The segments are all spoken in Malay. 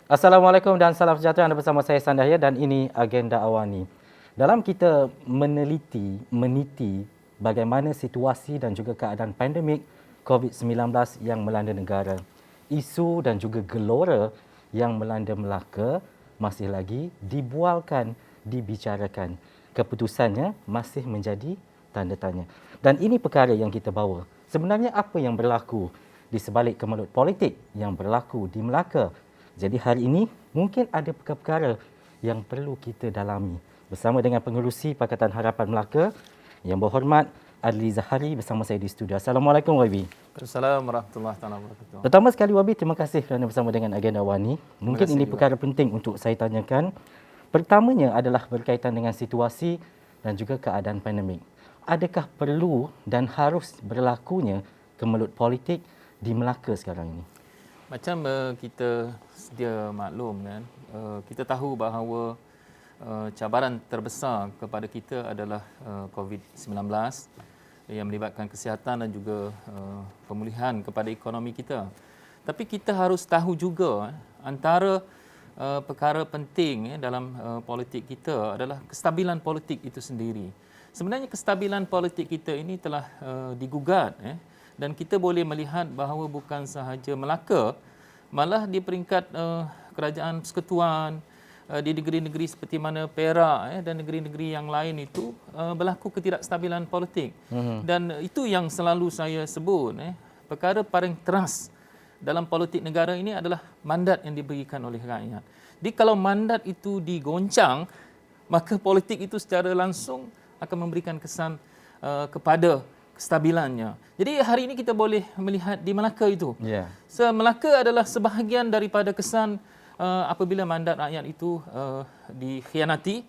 Assalamualaikum dan salam sejahtera. Anda bersama saya Sandahya dan ini Agenda Awani. Dalam kita meniti bagaimana situasi dan juga keadaan pandemik COVID-19 yang melanda negara, isu dan juga gelora yang melanda Melaka masih lagi dibualkan, dibicarakan. Keputusannya masih menjadi tanda tanya. Dan ini perkara yang kita bawa. Sebenarnya apa yang berlaku di sebalik kemelut politik yang berlaku di Melaka? Jadi hari ini mungkin ada perkara-perkara yang perlu kita dalami bersama dengan pengerusi Pakatan Harapan Melaka yang berhormat Adli Zahari bersama saya di studio. Assalamualaikum Wabi. Assalamualaikum warahmatullahi wabarakatuh. Pertama sekali Wabi, terima kasih kerana bersama dengan Agenda Awani. Mungkin ini perkara penting untuk saya tanyakan. Pertamanya adalah berkaitan dengan situasi dan juga keadaan pandemik. Adakah perlu dan harus berlakunya kemelut politik di Melaka sekarang ini? Macam kita sedia maklum kan, kita tahu bahawa cabaran terbesar kepada kita adalah COVID-19 yang melibatkan kesihatan dan juga pemulihan kepada ekonomi kita. Tapi kita harus tahu juga antara perkara penting dalam politik kita adalah kestabilan politik itu sendiri. Sebenarnya kestabilan politik kita ini telah digugat dan kita boleh melihat bahawa bukan sahaja Melaka, malah di peringkat kerajaan persekutuan, di negeri-negeri seperti mana Perak dan negeri-negeri yang lain itu berlaku ketidakstabilan politik. Dan itu yang selalu saya sebut, perkara paling teras dalam politik negara ini adalah mandat yang diberikan oleh rakyat. Jadi kalau mandat itu digoncang, maka politik itu secara langsung akan memberikan kesan kepada kestabilannya. Jadi hari ini kita boleh melihat di Melaka itu. Melaka adalah sebahagian daripada kesan apabila mandat rakyat itu dikhianati,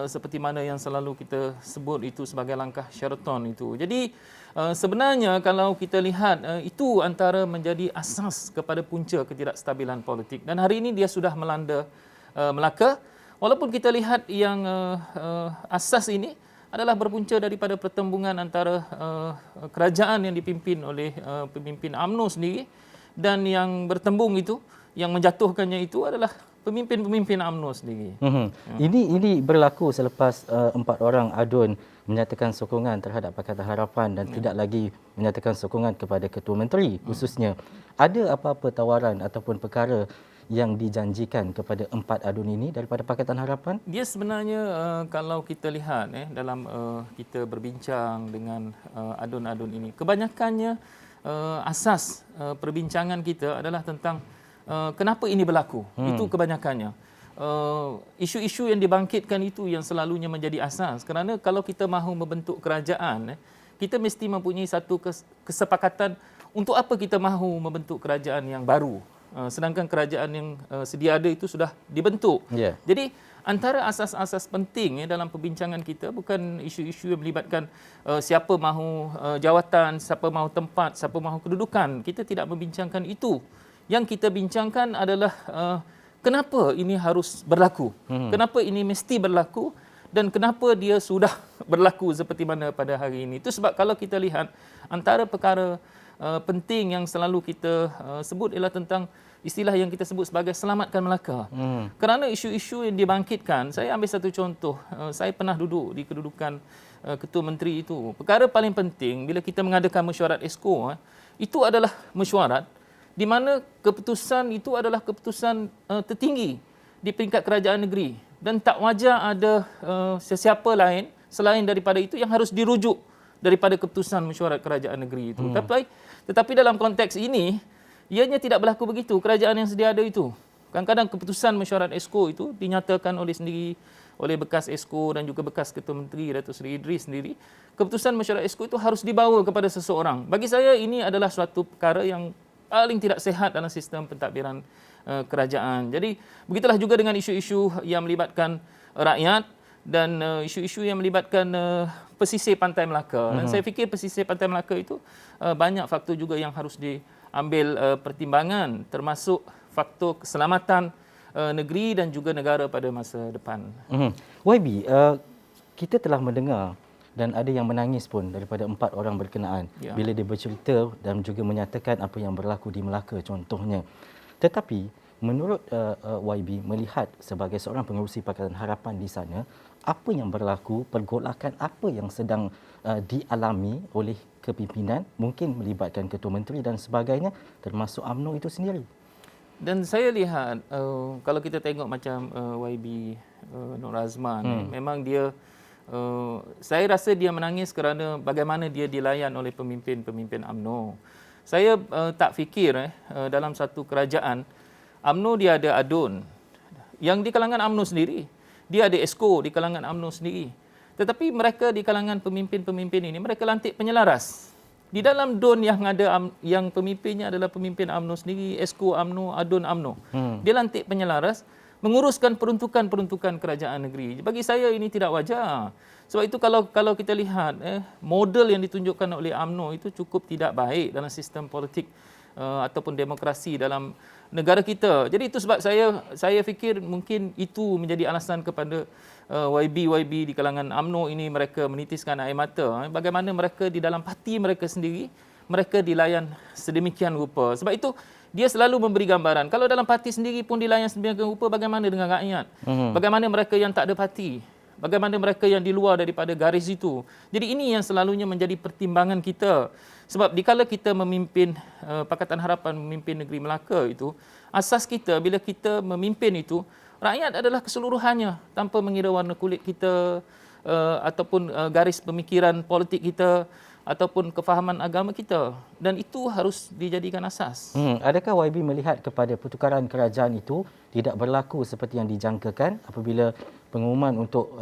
seperti mana yang selalu kita sebut itu sebagai langkah Sheraton itu. Jadi sebenarnya kalau kita lihat itu antara menjadi asas kepada punca ketidakstabilan politik. Dan hari ini dia sudah melanda Melaka. Walaupun kita lihat yang asas ini adalah berpunca daripada pertembungan antara kerajaan yang dipimpin oleh pemimpin UMNO sendiri dan yang bertembung itu, yang menjatuhkannya itu adalah pemimpin-pemimpin UMNO sendiri. Ini berlaku selepas 4 orang adun menyatakan sokongan terhadap Pakatan Harapan dan tidak lagi menyatakan sokongan kepada Ketua Menteri khususnya. Ada apa-apa tawaran ataupun perkara yang dijanjikan kepada 4 adun ini daripada Pakatan Harapan? Dia sebenarnya kalau kita lihat dalam kita berbincang dengan adun-adun ini, kebanyakannya asas perbincangan kita adalah tentang kenapa ini berlaku. Itu kebanyakannya. Isu-isu yang dibangkitkan itu yang selalunya menjadi asas. Kerana kalau kita mahu membentuk kerajaan, kita mesti mempunyai satu kesepakatan untuk apa kita mahu membentuk kerajaan yang baru. Sedangkan kerajaan yang sedia ada itu sudah dibentuk. Jadi antara asas-asas penting dalam perbincangan kita bukan isu-isu yang melibatkan siapa mahu jawatan, siapa mahu tempat, siapa mahu kedudukan. Kita tidak membincangkan itu. Yang kita bincangkan adalah kenapa ini harus berlaku, kenapa ini mesti berlaku dan kenapa dia sudah berlaku seperti mana pada hari ini. Itu sebab kalau kita lihat antara perkara penting yang selalu kita sebut ialah tentang istilah yang kita sebut sebagai selamatkan Melaka. Kerana isu-isu yang dibangkitkan, saya ambil satu contoh. Saya pernah duduk di kedudukan Ketua Menteri itu. Perkara paling penting bila kita mengadakan mesyuarat Esko, itu adalah mesyuarat di mana keputusan itu adalah keputusan tertinggi di peringkat kerajaan negeri. Dan tak wajar ada sesiapa lain selain daripada itu yang harus dirujuk daripada keputusan mesyuarat kerajaan negeri itu. Tetapi dalam konteks ini, ianya tidak berlaku begitu. Kerajaan yang sedia ada itu. Kadang-kadang keputusan mesyuarat Esko itu dinyatakan oleh bekas Esko dan juga bekas Ketua Menteri Datuk Seri Idris sendiri. Keputusan mesyuarat Esko itu harus dibawa kepada seseorang. Bagi saya ini adalah suatu perkara yang paling tidak sihat dalam sistem pentadbiran kerajaan. Jadi begitulah juga dengan isu-isu yang melibatkan rakyat dan isu-isu yang melibatkan pesisir pantai Melaka. Dan saya fikir pesisir pantai Melaka itu banyak faktor juga yang harus diambil pertimbangan, termasuk faktor keselamatan negeri dan juga negara pada masa depan. YB, kita telah mendengar dan ada yang menangis pun daripada 4 orang berkenaan bila dia bercerita dan juga menyatakan apa yang berlaku di Melaka contohnya. Tetapi Menurut YB melihat sebagai seorang pengerusi Pakatan Harapan di sana, apa yang berlaku, pergolakan apa yang sedang dialami oleh kepimpinan, mungkin melibatkan ketua menteri dan sebagainya, termasuk UMNO itu sendiri? Dan saya lihat kalau kita tengok macam YB Nur Azman, memang dia saya rasa dia menangis kerana bagaimana dia dilayan oleh pemimpin-pemimpin UMNO. Saya tak fikir dalam satu kerajaan UMNO dia ada ADUN yang di kalangan UMNO sendiri, dia ada ESKO di kalangan UMNO sendiri. Tetapi mereka di kalangan pemimpin-pemimpin ini mereka lantik penyelaras. Di dalam DUN yang ada yang pemimpinnya adalah pemimpin UMNO sendiri, ESKO UMNO, ADUN UMNO. Dia lantik penyelaras menguruskan peruntukan-peruntukan kerajaan negeri. Bagi saya ini tidak wajar. Sebab itu kalau kita lihat model yang ditunjukkan oleh UMNO itu cukup tidak baik dalam sistem politik ataupun demokrasi dalam negara kita. Jadi itu sebab saya fikir mungkin itu menjadi alasan kepada YB di kalangan UMNO ini mereka menitiskan air mata. Bagaimana mereka di dalam parti mereka sendiri, mereka dilayan sedemikian rupa. Sebab itu dia selalu memberi gambaran. Kalau dalam parti sendiri pun dilayan sedemikian rupa, bagaimana dengan rakyat? Bagaimana mereka yang tak ada parti? Bagaimana mereka yang di luar daripada garis itu? Jadi ini yang selalunya menjadi pertimbangan kita. Sebab dikala kita memimpin Pakatan Harapan, memimpin negeri Melaka itu, asas kita bila kita memimpin itu, rakyat adalah keseluruhannya tanpa mengira warna kulit kita ataupun garis pemikiran politik kita ataupun kefahaman agama kita, dan itu harus dijadikan asas. Adakah YB melihat kepada pertukaran kerajaan itu tidak berlaku seperti yang dijangkakan apabila pengumuman untuk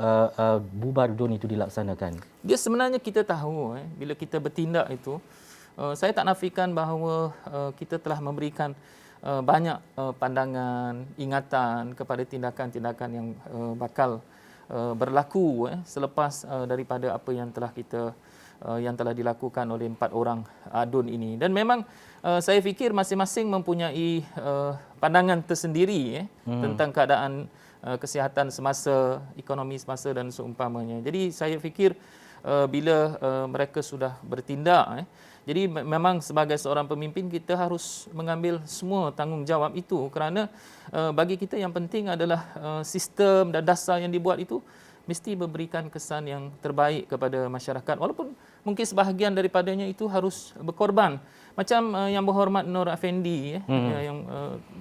bubar DUN itu dilaksanakan? Dia sebenarnya kita tahu bila kita bertindak itu, saya tak nafikan bahawa kita telah memberikan banyak pandangan, ingatan kepada tindakan-tindakan yang bakal berlaku selepas daripada apa yang telah dilakukan oleh 4 orang ADUN ini. Dan memang saya fikir masing-masing mempunyai pandangan tersendiri tentang keadaan kesihatan semasa, ekonomi semasa dan seumpamanya. Jadi saya fikir bila mereka sudah bertindak, jadi memang sebagai seorang pemimpin kita harus mengambil semua tanggungjawab itu, kerana bagi kita yang penting adalah sistem dan dasar yang dibuat itu mesti memberikan kesan yang terbaik kepada masyarakat, walaupun mungkin sebahagian daripadanya itu harus berkorban. Macam yang berhormat Nur Afendi yang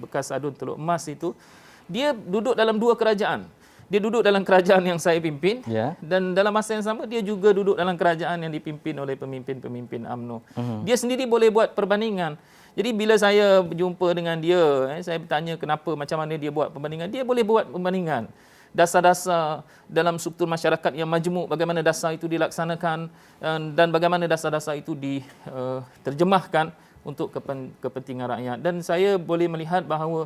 bekas ADUN Teluk Emas itu, dia duduk dalam 2 kerajaan. Dia duduk dalam kerajaan yang saya pimpin, dan dalam masa yang sama dia juga duduk dalam kerajaan yang dipimpin oleh pemimpin-pemimpin UMNO. Dia sendiri boleh buat perbandingan. Jadi bila saya berjumpa dengan dia, saya bertanya kenapa, macam mana dia buat perbandingan. Dia boleh buat perbandingan dasar-dasar dalam struktur masyarakat yang majmuk, bagaimana dasar itu dilaksanakan dan bagaimana dasar-dasar itu diterjemahkan untuk kepentingan rakyat. Dan saya boleh melihat bahawa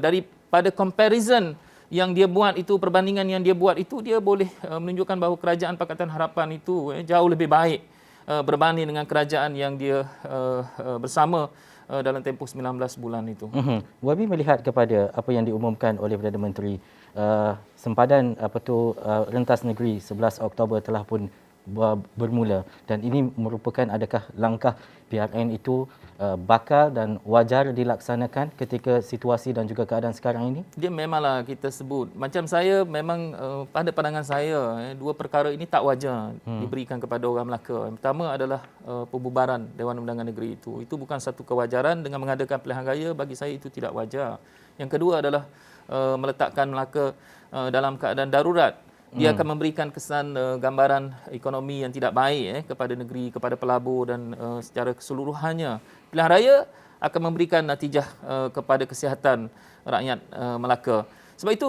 daripada comparison yang dia buat itu, perbandingan yang dia buat itu, dia boleh menunjukkan bahawa kerajaan Pakatan Harapan itu jauh lebih baik berbanding dengan kerajaan yang dia bersama dalam tempoh 19 bulan itu. YB melihat kepada apa yang diumumkan oleh Perdana Menteri, sempadan rentas negeri 11 Oktober telah pun bermula, dan ini merupakan adakah langkah PRN itu bakal dan wajar dilaksanakan ketika situasi dan juga keadaan sekarang ini? Dia memanglah kita sebut. Macam saya memang pada pandangan saya 2 perkara ini tak wajar diberikan kepada orang Melaka. Yang pertama adalah pembubaran Dewan Undangan Negeri itu. Itu bukan satu kewajaran. Dengan mengadakan pilihan raya, bagi saya itu tidak wajar. Yang kedua adalah meletakkan Melaka dalam keadaan darurat. Dia akan memberikan kesan gambaran ekonomi yang tidak baik kepada negeri, kepada pelabur dan secara keseluruhannya. Pilihan raya akan memberikan natijah kepada kesihatan rakyat Melaka. Sebab itu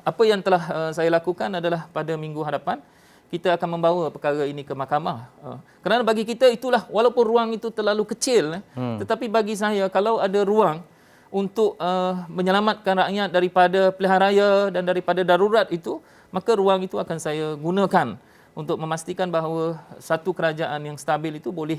apa yang telah saya lakukan adalah pada minggu hadapan kita akan membawa perkara ini ke mahkamah. Kerana bagi kita itulah, walaupun ruang itu terlalu kecil, tetapi bagi saya kalau ada ruang untuk menyelamatkan rakyat daripada pilihan raya dan daripada darurat itu, maka ruang itu akan saya gunakan untuk memastikan bahawa satu kerajaan yang stabil itu boleh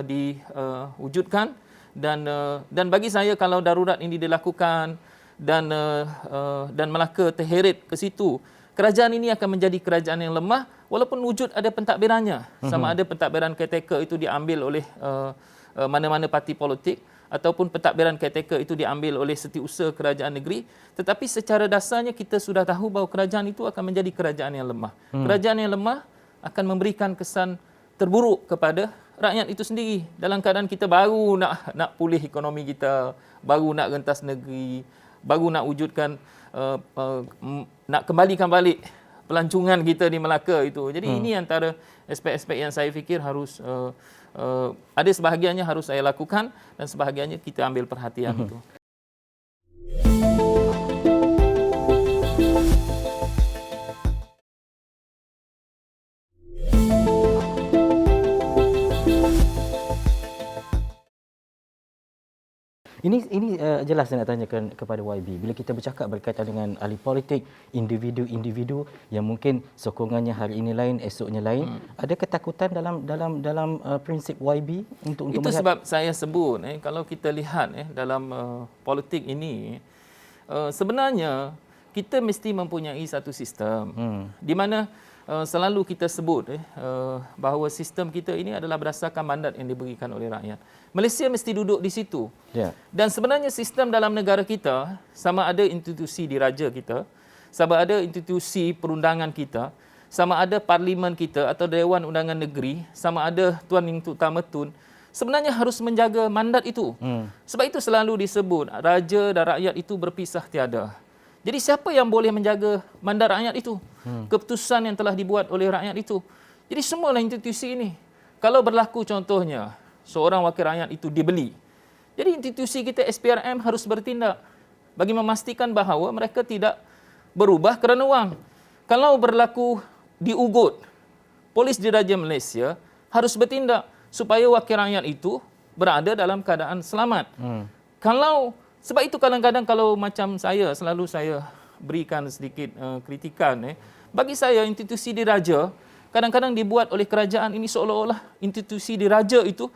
diwujudkan, dan bagi saya kalau darurat ini dilakukan dan Melaka terheret ke situ, kerajaan ini akan menjadi kerajaan yang lemah walaupun wujud ada pentadbirannya. Sama ada pentadbiran caretaker itu diambil oleh mana-mana parti politik ataupun pentadbiran caretaker itu diambil oleh setiausaha kerajaan negeri, tetapi secara dasarnya kita sudah tahu bahawa kerajaan itu akan menjadi kerajaan yang lemah. Kerajaan yang lemah akan memberikan kesan terburuk kepada rakyat itu sendiri. Dalam keadaan kita baru nak pulih ekonomi kita, baru nak rentas negeri, baru nak wujudkan nak kembalikan balik pelancongan kita di Melaka itu. Jadi ini antara aspek-aspek yang saya fikir harus ada sebahagiannya harus saya lakukan dan sebahagiannya kita ambil perhatian itu. Ini jelas saya nak tanyakan kepada YB. Bila kita bercakap berkaitan dengan ahli politik, individu-individu yang mungkin sokongannya hari ini lain, esoknya lain, ada ketakutan dalam prinsip YB untuk itu melihat? Sebab saya sebut kalau kita lihat dalam politik ini sebenarnya kita mesti mempunyai satu sistem di mana selalu kita sebut bahawa sistem kita ini adalah berdasarkan mandat yang diberikan oleh rakyat. Malaysia mesti duduk di situ. Yeah. Dan sebenarnya sistem dalam negara kita, sama ada institusi diraja kita, sama ada institusi perundangan kita, sama ada parlimen kita atau Dewan Undangan Negeri, sama ada Tuan Yang Utama Tun, sebenarnya harus menjaga mandat itu. Sebab itu selalu disebut raja dan rakyat itu berpisah tiada. Jadi siapa yang boleh menjaga mandat rakyat itu? Keputusan yang telah dibuat oleh rakyat itu. Jadi semualah institusi ini. Kalau berlaku contohnya, seorang wakil rakyat itu dibeli. Jadi institusi kita SPRM harus bertindak bagi memastikan bahawa mereka tidak berubah kerana wang. Kalau berlaku diugut, Polis Diraja Malaysia harus bertindak supaya wakil rakyat itu berada dalam keadaan selamat. Sebab itu kadang-kadang kalau macam saya, selalu saya berikan sedikit kritikan. Bagi saya institusi diraja kadang-kadang dibuat oleh kerajaan ini seolah-olah institusi diraja itu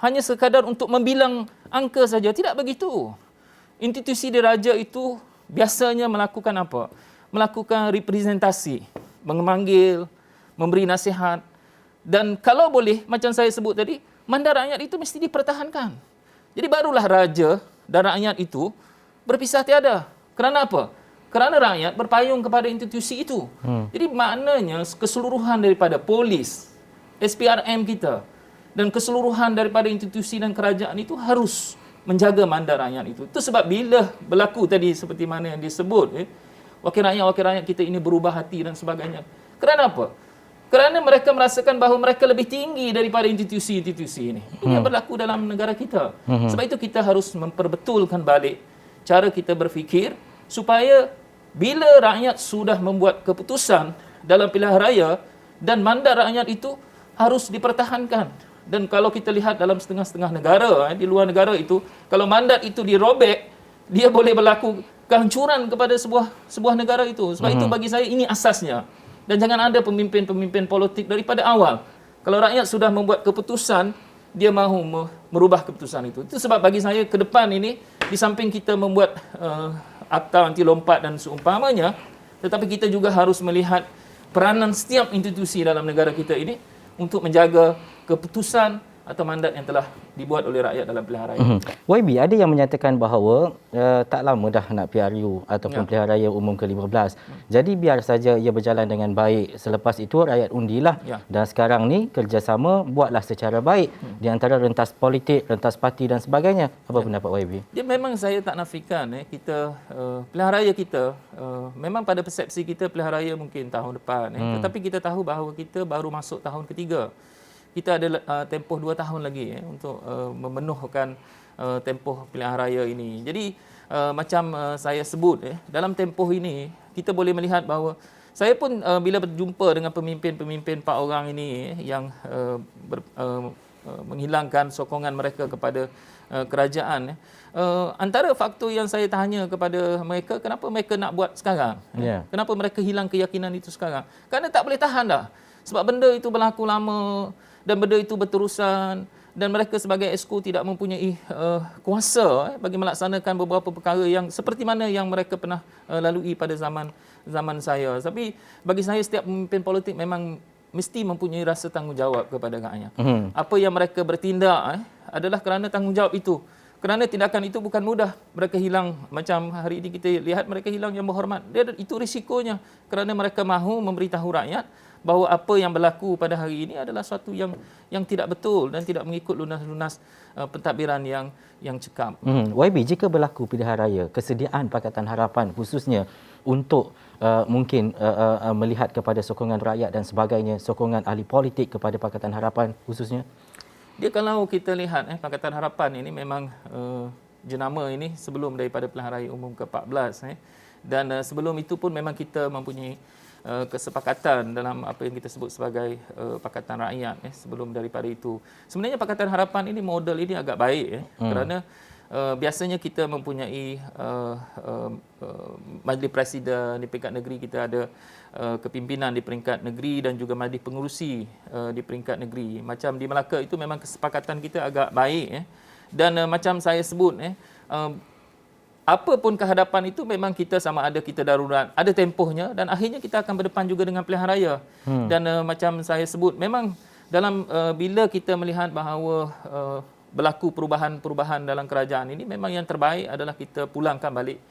hanya sekadar untuk membilang angka saja. Tidak begitu. Institusi diraja itu biasanya melakukan apa? Melakukan representasi, memanggil, memberi nasihat. Dan kalau boleh, macam saya sebut tadi, mandat rakyat itu mesti dipertahankan. Jadi barulah raja dan rakyat itu berpisah tiada. Kerana apa? Kerana rakyat berpayung kepada institusi itu. Jadi maknanya keseluruhan daripada polis, SPRM kita, dan keseluruhan daripada institusi dan kerajaan itu harus menjaga mandat rakyat itu. Itu sebab bila berlaku tadi seperti mana yang disebut, wakil rakyat kita ini berubah hati dan sebagainya. Kerana apa? Kerana mereka merasakan bahawa mereka lebih tinggi daripada institusi-institusi ini. Ini yang berlaku dalam negara kita. Sebab itu kita harus memperbetulkan balik cara kita berfikir supaya bila rakyat sudah membuat keputusan dalam pilihan raya dan mandat rakyat itu harus dipertahankan. Dan kalau kita lihat dalam setengah-setengah negara, di luar negara itu, kalau mandat itu dirobek, dia boleh berlaku kehancuran kepada sebuah negara itu. Sebab itu bagi saya ini asasnya. Dan jangan ada pemimpin-pemimpin politik daripada awal. Kalau rakyat sudah membuat keputusan, dia mahu merubah keputusan itu. Itu sebab bagi saya ke depan ini, di samping kita membuat akta anti lompat dan seumpamanya, tetapi kita juga harus melihat peranan setiap institusi dalam negara kita ini untuk menjaga keputusan atau mandat yang telah dibuat oleh rakyat dalam pilihan raya. YB, ada yang menyatakan bahawa tak lama dah nak PRU ataupun pilihan raya umum ke-15. Jadi biar saja ia berjalan dengan baik. Selepas itu rakyat undilah. Dan sekarang ni kerjasama buatlah secara baik di antara rentas politik, rentas parti dan sebagainya. Apa pendapat YB? Dia memang saya tak nafikan kita pilihan raya kita memang pada persepsi kita pilihan raya mungkin tahun depan. Tetapi kita tahu bahawa kita baru masuk tahun ketiga. Kita ada tempoh 2 tahun lagi untuk memenuhkan tempoh pilihan raya ini. Jadi macam saya sebut dalam tempoh ini kita boleh melihat bahawa saya pun bila berjumpa dengan pemimpin-pemimpin 4 orang ini yang menghilangkan sokongan mereka kepada kerajaan, antara faktor yang saya tanya kepada mereka, kenapa mereka nak buat sekarang? Kenapa mereka hilang keyakinan itu sekarang? Kerana tak boleh tahan dah. Sebab benda itu berlaku lama dan benda itu berterusan dan mereka sebagai exco tidak mempunyai kuasa bagi melaksanakan beberapa perkara yang seperti mana yang mereka pernah lalui pada zaman saya. Tapi bagi saya setiap pemimpin politik memang mesti mempunyai rasa tanggungjawab kepada rakyat. Apa yang mereka bertindak adalah kerana tanggungjawab itu. Kerana tindakan itu bukan mudah. Mereka hilang, macam hari ini kita lihat mereka hilang yang berhormat. Itu risikonya. Kerana mereka mahu memberitahu rakyat bahawa apa yang berlaku pada hari ini adalah suatu yang tidak betul dan tidak mengikut lunas-lunas pentadbiran yang cekap. YB, jika berlaku pilihan raya, kesediaan Pakatan Harapan khususnya untuk mungkin melihat kepada sokongan rakyat dan sebagainya, sokongan ahli politik kepada Pakatan Harapan khususnya? Dia kalau kita lihat Pakatan Harapan ini memang jenama ini sebelum daripada pilihan raya umum ke-14 dan sebelum itu pun memang kita mempunyai kesepakatan dalam apa yang kita sebut sebagai Pakatan Rakyat sebelum daripada itu. Sebenarnya Pakatan Harapan ini model ini agak baik kerana biasanya kita mempunyai majlis presiden di peringkat negeri, kita ada kepimpinan di peringkat negeri dan juga majlis pengurusi di peringkat negeri. Macam di Melaka itu memang kesepakatan kita agak baik dan macam saya sebut apa pun kehadapan itu memang kita sama ada kita darurat, ada tempohnya dan akhirnya kita akan berdepan juga dengan pilihan raya. Dan macam saya sebut memang dalam bila kita melihat bahawa berlaku perubahan-perubahan dalam kerajaan ini, memang yang terbaik adalah kita pulangkan balik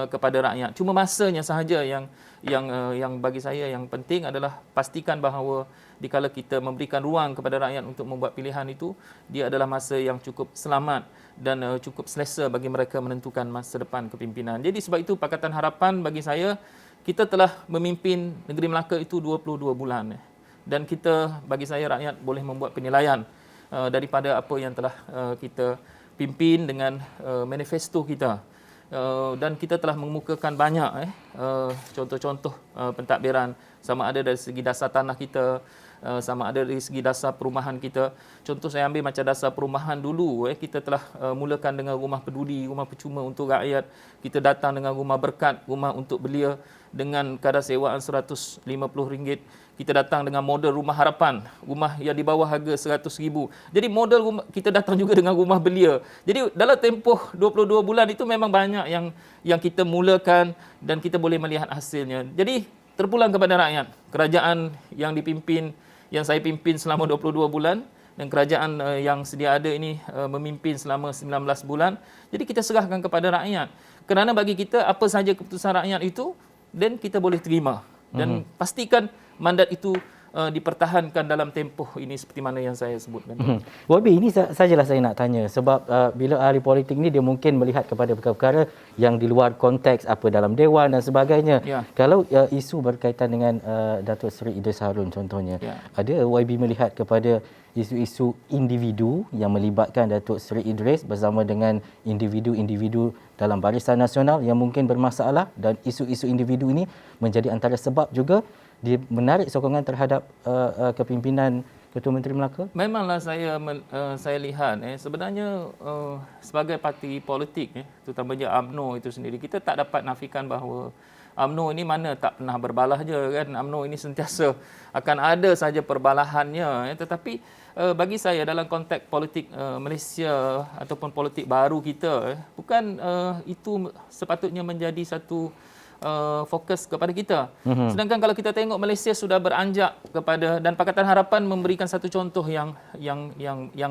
kepada rakyat. Cuma masanya sahaja yang bagi saya yang penting adalah pastikan bahawa dikala kita memberikan ruang kepada rakyat untuk membuat pilihan itu, dia adalah masa yang cukup selamat dan cukup selesa bagi mereka menentukan masa depan kepimpinan. Jadi sebab itu Pakatan Harapan bagi saya, kita telah memimpin negeri Melaka itu 22 bulan dan kita, bagi saya, rakyat boleh membuat penilaian daripada apa yang telah kita pimpin dengan manifesto kita. Dan kita telah mengemukakan banyak contoh-contoh pentadbiran, sama ada dari segi dasar tanah kita, sama ada dari segi dasar perumahan kita. Contoh saya ambil macam dasar perumahan dulu, kita telah mulakan dengan rumah peduli, rumah percuma untuk rakyat. Kita datang dengan rumah berkat, rumah untuk belia dengan kadar sewaan RM150. Kita datang dengan model rumah harapan, rumah yang di bawah harga RM100,000. Jadi model rumah, kita datang juga dengan rumah belia. Jadi dalam tempoh 22 bulan itu memang banyak yang kita mulakan dan kita boleh melihat hasilnya. Jadi terpulang kepada rakyat. Kerajaan yang dipimpin, yang saya pimpin selama 22 bulan dan kerajaan yang sedia ada ini memimpin selama 19 bulan. Jadi kita serahkan kepada rakyat. Kerana bagi kita apa sahaja keputusan rakyat itu, dan kita boleh terima. Dan pastikan mandat itu dipertahankan dalam tempoh ini seperti mana yang saya sebutkan. YB, ini sajalah saya nak tanya sebab bila ahli politik ni dia mungkin melihat kepada perkara-perkara yang di luar konteks apa dalam dewan dan sebagainya. Kalau isu berkaitan dengan Datuk Seri Idris Harun contohnya, ada YB melihat kepada isu-isu individu yang melibatkan Datuk Seri Idris bersama dengan individu-individu dalam Barisan Nasional yang mungkin bermasalah, dan isu-isu individu ini menjadi antara sebab juga dia menarik sokongan terhadap kepimpinan Ketua Menteri Melaka? Memanglah saya lihat sebenarnya sebagai parti politik terutamanya UMNO itu sendiri, kita tak dapat nafikan bahawa UMNO ini mana tak pernah berbalah je kan. UMNO ini sentiasa akan ada saja perbalahannya, tetapi bagi saya dalam konteks politik Malaysia ataupun politik baru kita, bukan itu sepatutnya menjadi satu fokus kepada kita. Sedangkan kalau kita tengok Malaysia sudah beranjak kepada, dan Pakatan Harapan memberikan satu contoh yang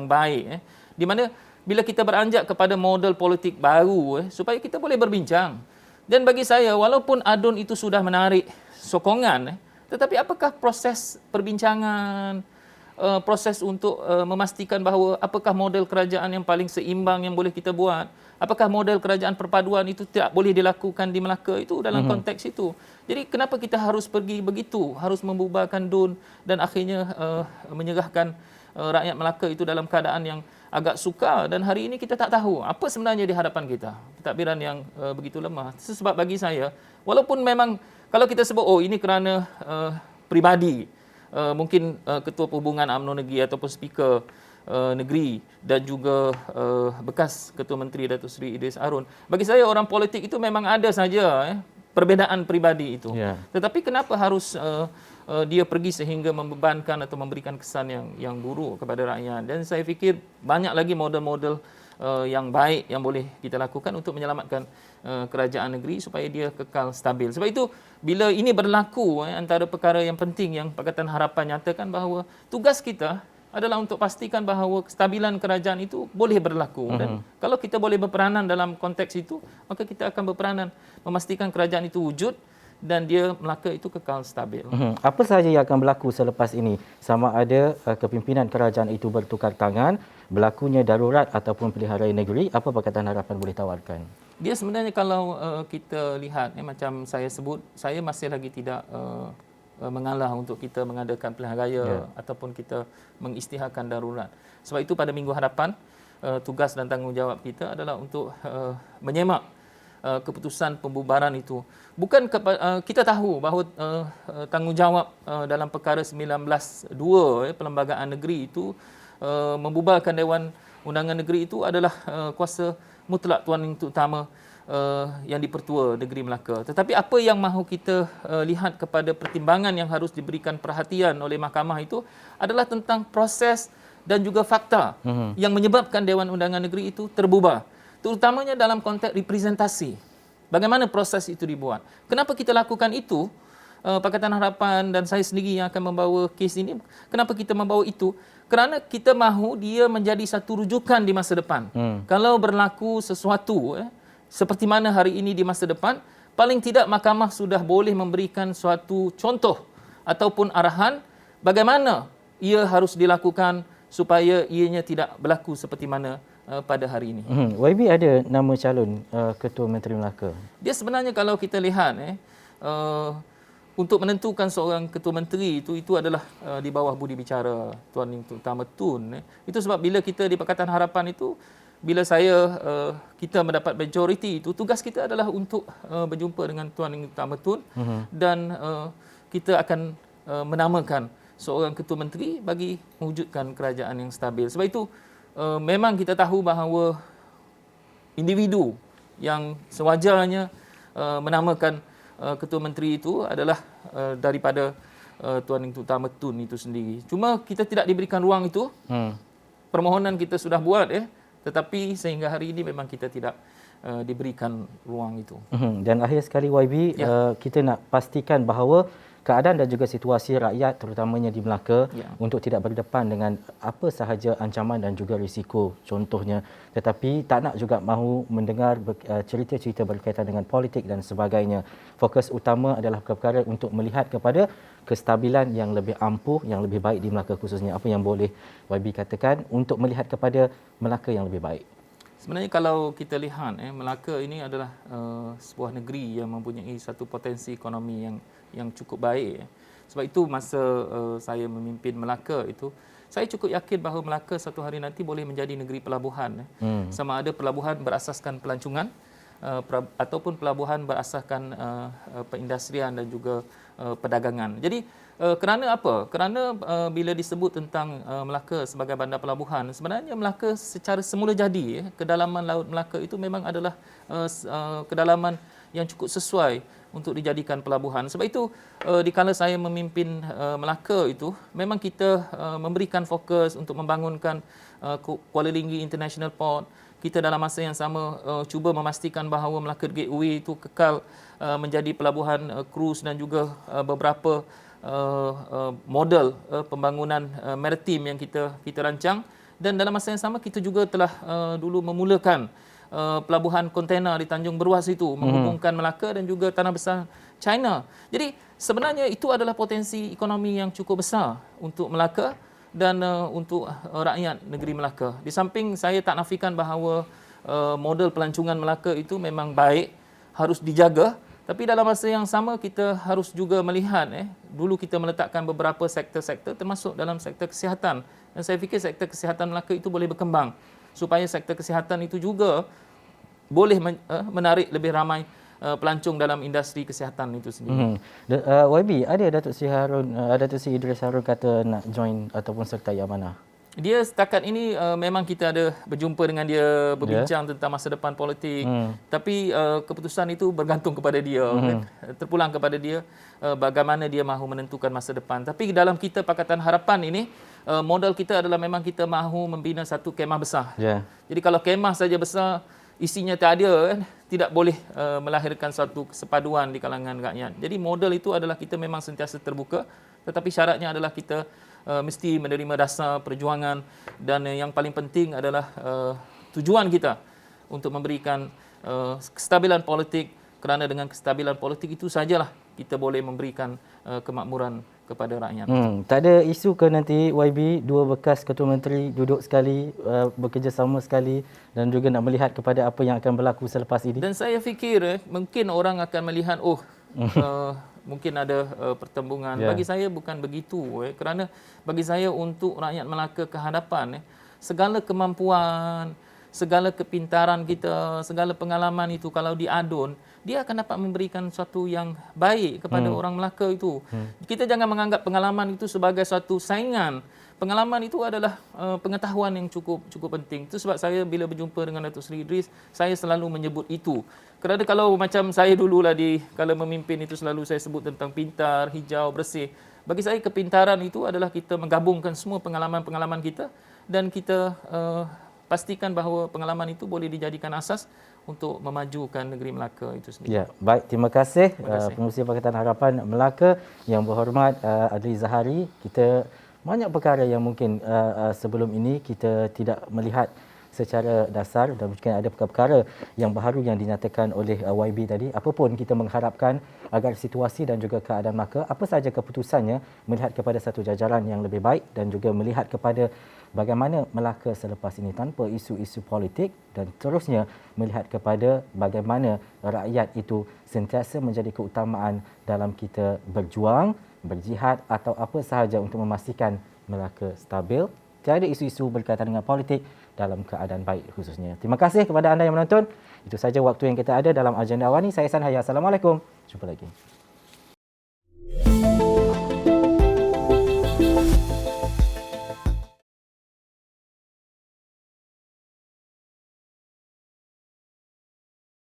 baik di mana bila kita beranjak kepada model politik baru supaya kita boleh berbincang. Dan bagi saya walaupun ADUN itu sudah menarik sokongan, tetapi apakah proses perbincangan, proses untuk memastikan bahawa apakah model kerajaan yang paling seimbang yang boleh kita buat? Apakah model kerajaan perpaduan itu tidak boleh dilakukan di Melaka itu dalam konteks itu? Jadi kenapa kita harus pergi begitu? Harus membubarkan DUN dan akhirnya menyerahkan rakyat Melaka itu dalam keadaan yang agak sukar, dan hari ini kita tak tahu apa sebenarnya di hadapan kita. Pentadbiran yang begitu lemah. Sebab bagi saya, walaupun memang kalau kita sebut ini kerana peribadi, mungkin Ketua Perhubungan UMNO Negeri ataupun Speaker Negeri dan juga bekas Ketua Menteri Datuk Seri Idris Harun. Bagi saya orang politik itu memang ada saja perbezaan peribadi itu. Tetapi kenapa harus dia pergi sehingga membebankan atau memberikan kesan yang buruk kepada rakyat? Dan saya fikir banyak lagi model-model yang baik yang boleh kita lakukan untuk menyelamatkan kerajaan negeri supaya dia kekal stabil. Sebab itu bila ini berlaku, antara perkara yang penting yang Pakatan Harapan nyatakan bahawa tugas kita adalah untuk pastikan bahawa kestabilan kerajaan itu boleh berlaku. Dan kalau kita boleh berperanan dalam konteks itu, maka kita akan berperanan memastikan kerajaan itu wujud dan dia Melaka itu kekal stabil. Apa sahaja yang akan berlaku selepas ini? Sama ada kepimpinan kerajaan itu bertukar tangan, berlakunya darurat ataupun pilihan raya negeri, apa Pakatan Harapan boleh tawarkan? Dia sebenarnya kalau kita lihat, macam saya sebut, saya masih lagi tidak mengalah untuk kita mengadakan pilihan raya ataupun kita mengisytiharkan darurat. Sebab itu pada minggu hadapan, tugas dan tanggungjawab kita adalah untuk menyemak keputusan pembubaran itu. Bukan kita tahu bahawa tanggungjawab dalam perkara 19.2 Perlembagaan Negeri itu membubarkan Dewan Undangan Negeri itu adalah kuasa mutlak Tuan Yang Utama yang dipertua negeri Melaka. Tetapi apa yang mahu kita lihat kepada pertimbangan yang harus diberikan perhatian oleh mahkamah itu adalah tentang proses dan juga fakta yang menyebabkan Dewan Undangan Negeri itu terbubar. Terutamanya dalam konteks representasi. Bagaimana proses itu dibuat? Kenapa kita lakukan itu? Pakatan Harapan dan saya sendiri yang akan membawa kes ini. Kenapa kita membawa itu? Kerana kita mahu dia menjadi satu rujukan di masa depan. Kalau berlaku sesuatu seperti mana hari ini di masa depan, paling tidak mahkamah sudah boleh memberikan suatu contoh ataupun arahan bagaimana ia harus dilakukan supaya ianya tidak berlaku seperti mana pada hari ini. YB ada nama calon Ketua Menteri Melaka? Dia sebenarnya kalau kita lihat untuk menentukan seorang Ketua Menteri itu adalah di bawah budi bicara Tuan Yang Utama Tun. Itu sebab bila kita di Pakatan Harapan itu, bila kita mendapat majoriti itu, tugas kita adalah untuk berjumpa dengan Tuan Yang Utama Tun dan kita akan menamakan seorang Ketua Menteri bagi mewujudkan kerajaan yang stabil. Sebab itu memang kita tahu bahawa individu yang sewajarnya menamakan Ketua Menteri itu adalah daripada Tuan Yang Utama Tun itu sendiri. Cuma kita tidak diberikan ruang itu. Permohonan kita sudah buat tetapi sehingga hari ini memang kita tidak diberikan ruang itu. Dan akhir sekali YB, kita nak pastikan bahawa keadaan dan juga situasi rakyat terutamanya di Melaka untuk tidak berdepan dengan apa sahaja ancaman dan juga risiko contohnya, tetapi tak nak juga mahu mendengar cerita-cerita berkaitan dengan politik dan sebagainya. Fokus utama adalah perkara untuk melihat kepada kestabilan yang lebih ampuh, yang lebih baik di Melaka khususnya. Apa yang boleh YB katakan untuk melihat kepada Melaka yang lebih baik? Sebenarnya kalau kita lihat, Melaka ini adalah sebuah negeri yang mempunyai satu potensi ekonomi yang cukup baik. Sebab itu masa saya memimpin Melaka itu, saya cukup yakin bahawa Melaka satu hari nanti boleh menjadi negeri pelabuhan. Sama ada pelabuhan berasaskan pelancongan ataupun pelabuhan berasaskan perindustrian dan juga perdagangan. Jadi kerana apa? Kerana bila disebut tentang Melaka sebagai bandar pelabuhan, sebenarnya Melaka secara semula jadi, kedalaman Laut Melaka itu memang adalah kedalaman yang cukup sesuai untuk dijadikan pelabuhan. Sebab itu dikala saya memimpin Melaka itu, memang kita memberikan fokus untuk membangunkan Kuala Linggi International Port. Kita dalam masa yang sama cuba memastikan bahawa Melaka Gateway itu kekal menjadi pelabuhan krus dan juga beberapa model pembangunan maritim yang kita rancang. Dan dalam masa yang sama kita juga telah dulu memulakan pelabuhan kontena di Tanjung Beruas itu, menghubungkan Melaka dan juga tanah besar China. Jadi sebenarnya itu adalah potensi ekonomi yang cukup besar untuk Melaka dan untuk rakyat negeri Melaka. Di samping saya tak nafikan bahawa model pelancongan Melaka itu memang baik, harus dijaga. Tapi dalam masa yang sama kita harus juga melihat, dulu kita meletakkan beberapa sektor-sektor termasuk dalam sektor kesihatan. Dan saya fikir sektor kesihatan Melaka itu boleh berkembang supaya sektor kesihatan itu juga boleh menarik lebih ramai pelancong dalam industri kesihatan itu sendiri. YB, ada Datuk Seri Idris Harun kata nak join ataupun sertai amanah? Dia setakat ini memang kita ada berjumpa dengan dia, berbincang tentang masa depan politik. Tapi keputusan itu bergantung kepada dia, terpulang kepada dia bagaimana dia mahu menentukan masa depan. Tapi dalam kita Pakatan Harapan ini, modal kita adalah memang kita mahu membina satu kemah besar. Jadi kalau kemah saja besar, isinya tak ada, tidak boleh melahirkan satu kesepaduan di kalangan rakyat. Jadi modal itu adalah kita memang sentiasa terbuka, tetapi syaratnya adalah kita mesti menerima dasar perjuangan, dan yang paling penting adalah tujuan kita untuk memberikan kestabilan politik, kerana dengan kestabilan politik itu sajalah kita boleh memberikan kemakmuran kepada rakyat. Tak ada isu ke nanti YB, dua bekas ketua menteri duduk sekali, bekerjasama sekali dan juga nak melihat kepada apa yang akan berlaku selepas ini? Dan saya fikir mungkin orang akan melihat mungkin ada pertembungan. Bagi saya bukan begitu, kerana bagi saya untuk rakyat Melaka ke hadapan, segala kemampuan, segala kepintaran kita, segala pengalaman itu kalau diadun, dia akan dapat memberikan sesuatu yang baik kepada orang Melaka itu. Kita jangan menganggap pengalaman itu sebagai suatu saingan. Pengalaman itu adalah pengetahuan yang cukup penting. Itu sebab saya bila berjumpa dengan Datuk Seri Idris, saya selalu menyebut itu. Kerana kalau macam saya dululah kala memimpin itu selalu saya sebut tentang pintar, hijau, bersih. Bagi saya kepintaran itu adalah kita menggabungkan semua pengalaman-pengalaman kita dan kita pastikan bahawa pengalaman itu boleh dijadikan asas untuk memajukan negeri Melaka itu sendiri. Ya, baik, terima kasih, Pengerusi Pakatan Harapan Melaka yang berhormat Adli Zahari. Kita banyak perkara yang mungkin sebelum ini kita tidak melihat secara dasar dan mungkin ada perkara yang baru yang dinyatakan oleh YB tadi. Apapun kita mengharapkan agar situasi dan juga keadaan Melaka, apa sahaja keputusannya, melihat kepada satu jajaran yang lebih baik dan juga melihat kepada bagaimana Melaka selepas ini tanpa isu-isu politik dan terusnya melihat kepada bagaimana rakyat itu sentiasa menjadi keutamaan dalam kita berjuang, berjihad atau apa sahaja untuk memastikan Melaka stabil, tiada isu-isu berkaitan dengan politik dalam keadaan baik khususnya. Terima kasih kepada anda yang menonton. Itu saja waktu yang kita ada dalam agenda awal ini. Saya San Haya. Assalamualaikum. Jumpa lagi.